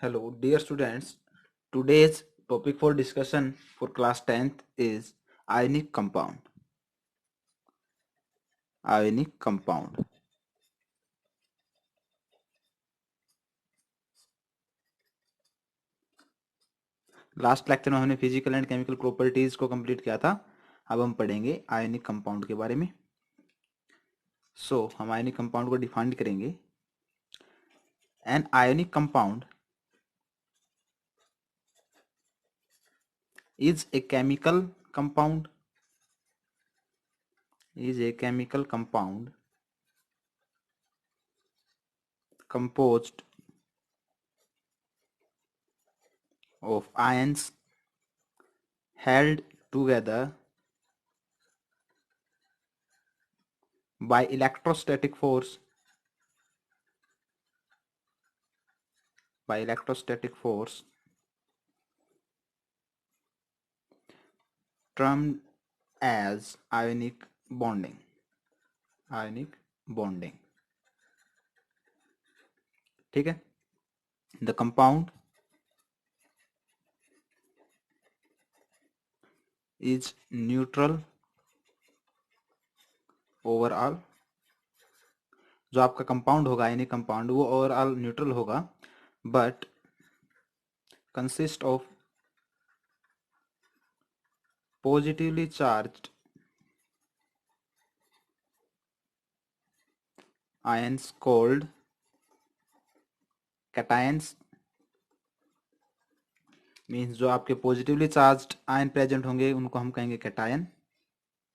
Hello, dear students. Today's topic for discussion for class 10th is ionic compound. Ionic compound. Last lecture में हमने physical and chemical properties को complete किया था. अब हम पढ़ेंगे आयनिक कंपाउंड के बारे में. हम आयनिक कंपाउंड को डिफाइन करेंगे. An ionic compound is a chemical compound composed of ions held together by electrostatic force termed as ionic bonding. ठीक है. The compound is neutral overall. जो आपका कंपाउंड होगा आयनिक कंपाउंड वो ओवरऑल न्यूट्रल होगा, but consist of positively charged ions called cations. Means जो आपके positively charged ion present होंगे उनको हम कहेंगे कैटायन.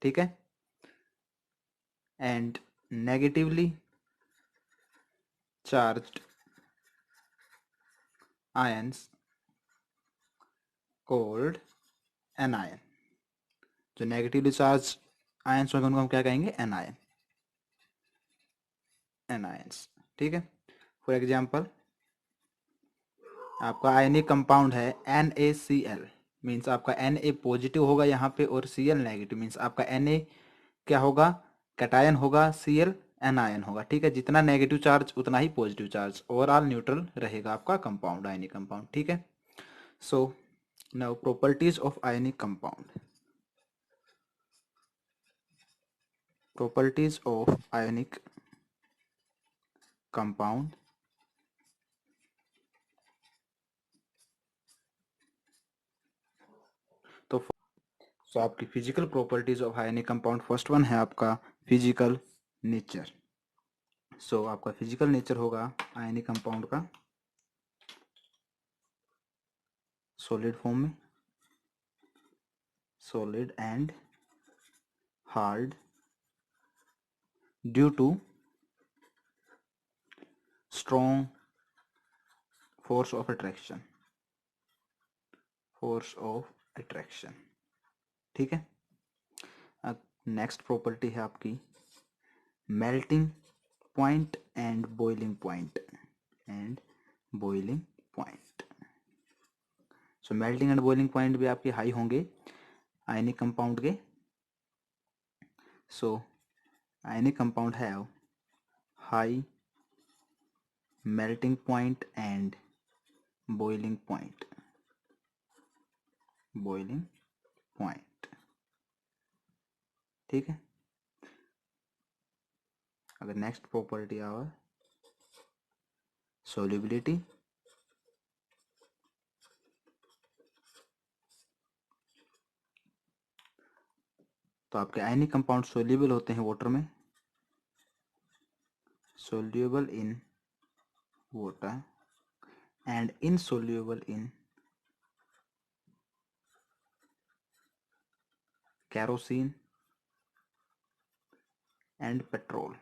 ठीक है. And negatively charged ions called anion. जो नेगेटिवली चार्ज आयंस होंगे उनको हम क्या कहेंगे? एनायंस. ठीक है. फॉर एग्जांपल आपका आयनिक कंपाउंड है NaCl. मीन्स आपका Na पॉजिटिव होगा यहाँ पे और Cl नेगेटिव. मीन्स आपका Na क्या होगा? कैटायन होगा, Cl एनायन होगा. ठीक है. जितना नेगेटिव चार्ज उतना ही पॉजिटिव चार्ज. ओवरऑल न्यूट्रल रहेगा आपका कंपाउंड, आयनिक कंपाउंड. ठीक है. So now properties of ionic compound. Properties of ionic compound. तो आपकी physical properties of ionic compound, first one है आपका फिजिकल नेचर. आपका फिजिकल नेचर होगा आयनिक कंपाउंड का सॉलिड फॉर्म में, solid and hard due to strong force of attraction. ठीक है. नेक्स्ट प्रॉपर्टी है आपकी melting point and boiling point. Melting and boiling point भी आपके हाई होंगे आयनिक कंपाउंड के. Ionic compound have high melting point and boiling point. ठीक है. अगर नेक्स्ट प्रॉपर्टी आवर solubility. तो आपके आयनिक कंपाउंड सोल्यूबल होते हैं वाटर में, soluble in water and insoluble in kerosene and petrol.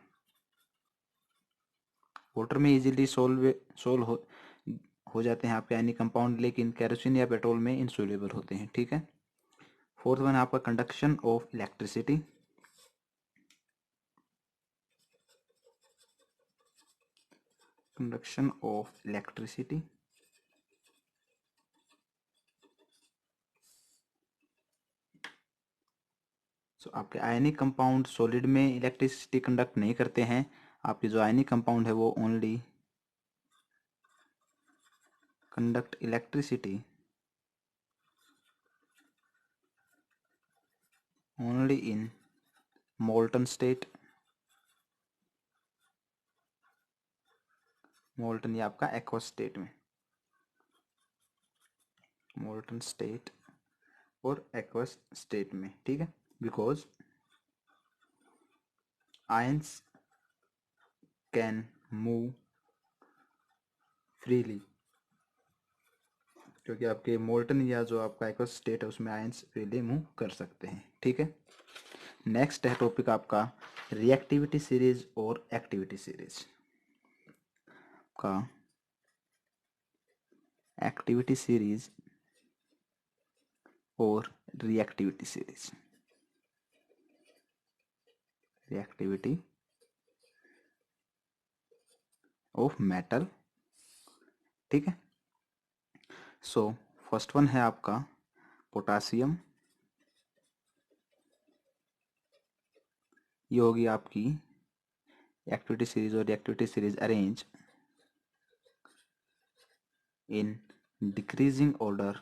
Water में इजीली सोल्व हो जाते हैं आपके आयनिक कंपाउंड, लेकिन केरोसिन या पेट्रोल में इनसोल्यूबल होते हैं. ठीक है. फोर्थ वन है आपका कंडक्शन ऑफ इलेक्ट्रिसिटी. आपके आयनिक कंपाउंड सॉलिड में इलेक्ट्रिसिटी कंडक्ट नहीं करते हैं. आपके जो आयनिक कंपाउंड है वो only conduct electricity only in molten state, molten या आपका aqueous state में, molten state और aqueous state में, ठीक है, because ions can move freely, क्योंकि आपके मोल्टन या जो आपका एक्वस स्टेट है उसमें आयंस फ्रीली मूव कर सकते हैं, ठीक है। नेक्स्ट है टॉपिक आपका रिएक्टिविटी सीरीज और एक्टिविटी सीरीज का। एक्टिविटी सीरीज और reactivity series, reactivity of metal, ठीक है। सो फर्स्ट वन है आपका पोटासियम, ये होगी आपकी एक्टिविटी सीरीज और reactivity series arrange in decreasing order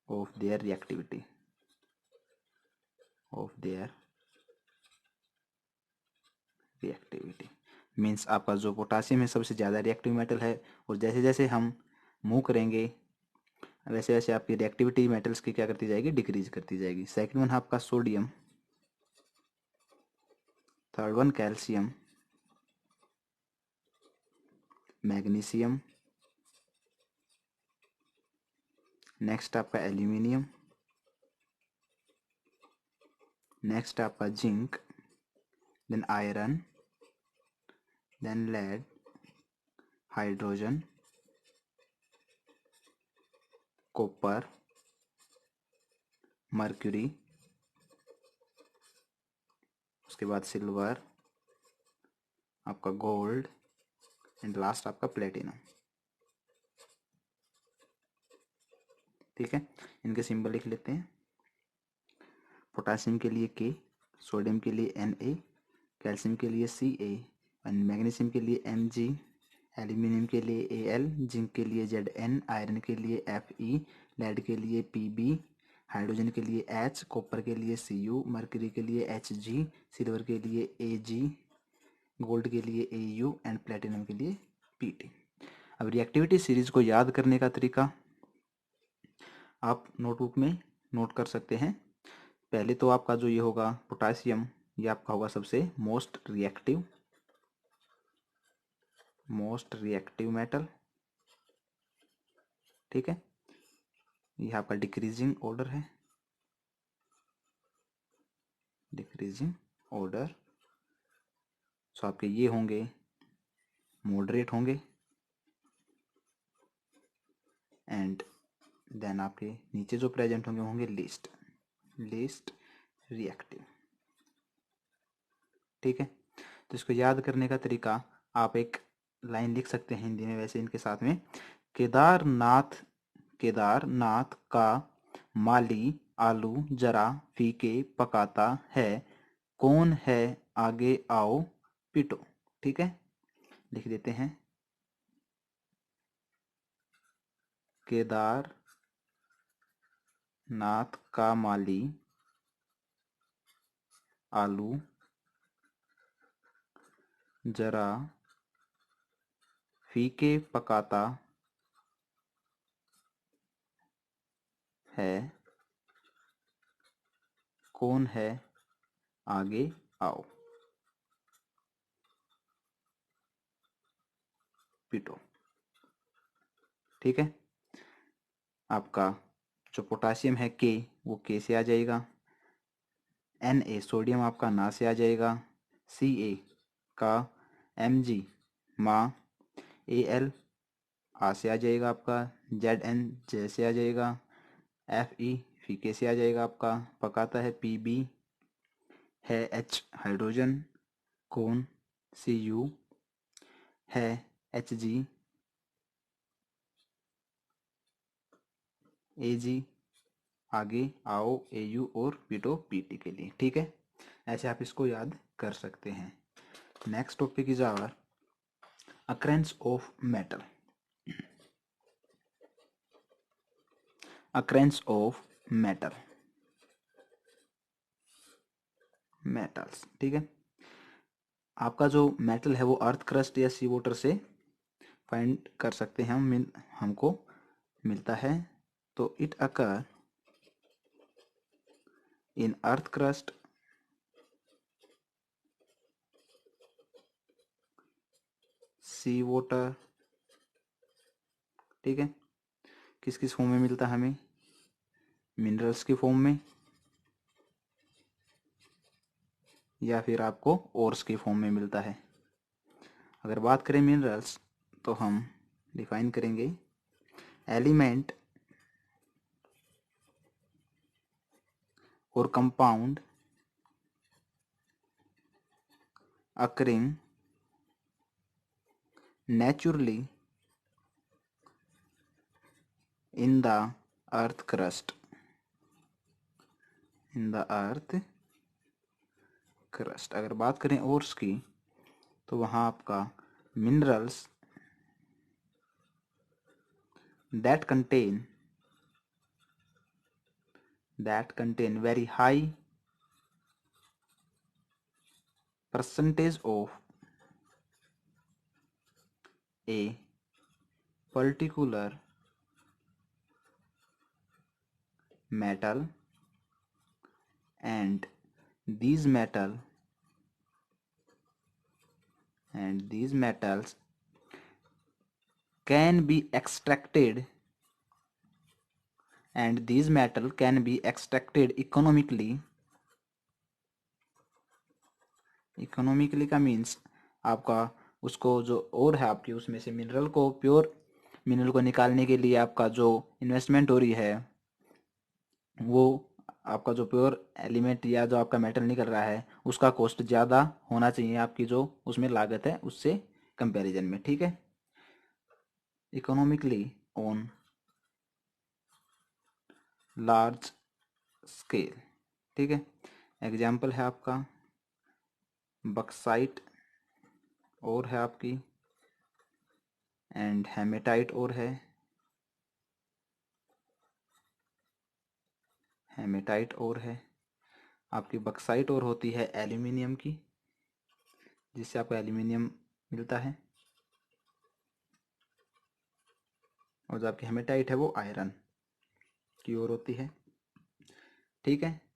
of their reactivity, of their reactivity means आपका जो पोटासियम है सबसे ज़्यादा रिएक्टिव मेटल है, और जैसे जैसे हम मूव करेंगे वैसे वैसे आपकी रिएक्टिविटी मेटल्स की क्या करती जाएगी, डिक्रीज करती जाएगी। सेकंड वन है आपका sodium, third one calcium, magnesium, next आपका एल्यूमिनियम, नेक्स्ट आपका zinc, then iron, then lead, hydrogen, copper, mercury, उसके बाद सिल्वर, आपका गोल्ड एंड लास्ट आपका प्लेटिनम, ठीक है। इनके सिंबल लिख लेते हैं। पोटासियम के लिए के, सोडियम के लिए Na, कैल्शियम के लिए Ca एंड मैग्नीशियम के लिए Mg, एल्यूमिनियम के लिए Al, जिंक के लिए Zn, आयरन के लिए Fe, लेड के लिए Pb, हाइड्रोजन के लिए H, कॉपर के लिए Cu, मर्क्यूरी के लिए Hg, सिल्वर के लिए Ag, गोल्ड के लिए Au एंड प्लेटिनम के लिए Pt। अब रिएक्टिविटी सीरीज को याद करने का तरीका आप नोटबुक में नोट कर सकते हैं। पहले तो आपका जो ये होगा पोटासियम, ये आपका होगा सबसे मोस्ट रिएक्टिव मेटल, ठीक है। ये आपका डिक्रीजिंग ऑर्डर है, डिक्रीजिंग ऑर्डर। सो आपके ये होंगे मॉडरेट होंगे, एंड देन आपके नीचे जो प्रेजेंट होंगे होंगे लीस्ट रिएक्टिव, ठीक है। तो इसको याद करने का तरीका आप एक लाइन लिख सकते हैं हिंदी में वैसे इनके साथ में, केदारनाथ का माली आलू जरा फीके पकाता है, कौन है आगे आओ पिटो, ठीक है। लिख देते हैं, केदारनाथ का माली आलू जरा फीके पकाता है, कौन है आगे आओ पिटो, ठीक है। आपका जो पोटासियम है के, वो के से आ जाएगा, Na सोडियम आपका ना से आ जाएगा, Ca का Mg माँ, Al आ से आ जाएगा आपका, Zn जे से आ जाएगा, Fe फीके से आ जाएगा आपका, पकाता है Pb है H हाइड्रोजन, कौन Cu है Hg, Ag आगे आओ Au और पिटो Pt के लिए, ठीक है। ऐसे आप इसको याद कर सकते हैं। Next topic is our occurrence of metal, occurrence of metals, ठीक है। आपका जो मेटल है वो अर्थ क्रस्ट या सी वाटर से फाइंड कर सकते हैं हम, हमको मिलता है। तो it occur in earth crust, sea water, ठीक है। किस किस फॉर्म में मिलता है हमें? मिनरल्स की फॉर्म में, या फिर आपको ओर्स की फॉर्म में मिलता है। अगर बात करें मिनरल्स तो हम डिफाइन करेंगे एलिमेंट और compound occurring naturally in the earth crust, अगर बात करें ओर्स की तो वहाँ आपका minerals that contain very high percentage of a particular metal, and these metals can be extracted, economically का मीन्स आपका उसको जो और है आपकी उसमें से मिनरल को, प्योर मिनरल को निकालने के लिए आपका जो इन्वेस्टमेंट हो रही है वो आपका जो प्योर एलिमेंट या जो आपका मेटल निकल रहा है उसका कॉस्ट ज़्यादा होना चाहिए आपकी जो उसमें लागत है उससे कंपैरिजन में, ठीक है। इकोनॉमिकली ऑन लार्ज स्केल, ठीक है। एग्जाम्पल है आपका बक्साइट और है आपकी, एंड हेमेटाइट और है, आपकी बक्साइट और होती है एल्यूमिनियम की, जिससे आपको एल्यूमिनियम मिलता है, और जो आपकी हेमेटाइट है वो आयरन की ओर होती है, ठीक है।